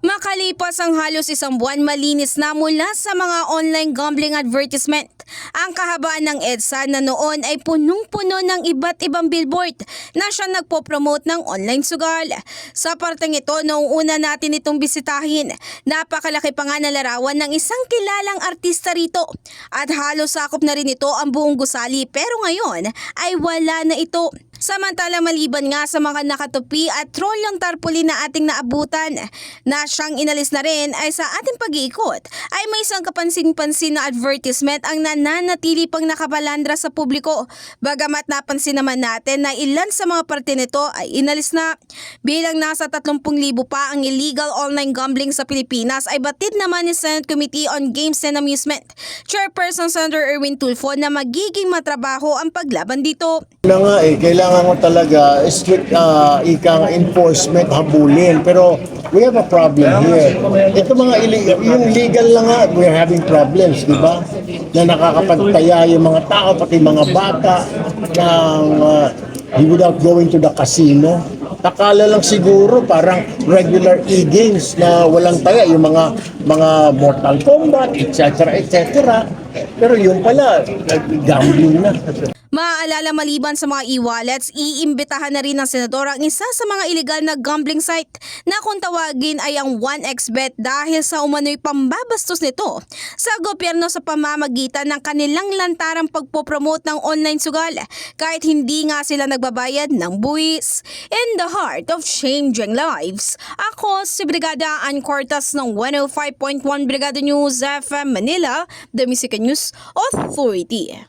Makalipas ang halos isang buwan, malinis na mula sa mga online gambling advertisement. Ang kahabaan ng EDSA na noon ay punong-puno ng iba't ibang billboard na siya nagpo-promote ng online sugal. Sa parteng ito, noong una natin itong bisitahin, napakalaki pa nga na larawan ng isang kilalang artista rito. At halos sakop na rin ito ang buong gusali, pero ngayon ay wala na ito. Samantala, maliban nga sa mga nakatupi at trollong tarpaulin na ating naabutan na siyang inalis na rin, ay sa ating pag-iikot ay may isang kapansin-pansin na advertisement ang nananatili pang nakabalandra sa publiko. Bagamat napansin naman natin na ilan sa mga parte nito ay inalis na. Bilang nasa 30,000 pa ang illegal online gambling sa Pilipinas, ay batid naman ni Senate Committee on Games and Amusement Chairperson Senator Erwin Tulfo na magiging matrabaho ang paglaban dito. Kailangan mo talaga strict ikang enforcement, habulin. Pero we have a problem here. Ito mga illegal, yung legal lang nga, we're having problems, di ba? Na nakakapagtaya yung mga tao, pati mga bata, without going to the casino. Takala lang siguro parang regular e-games na walang taya, yung mga Mortal Kombat, etc. Pero yun pala, gambling na. Maaalala, maliban sa mga e-wallets, iimbitahan na rin ng senador ang isa sa mga illegal na gambling site na kung tawagin ay ang 1xBet dahil sa umano'y pambabastos nito sa gobyerno sa pamamagitan ng kanilang lantarang pagpopromote ng online sugal kahit hindi nga sila nagbabayad ng buwis. In the heart of changing lives, ako si Brigada Ann Cortas ng 105.1 Brigada News FM Manila, The Music News Authority.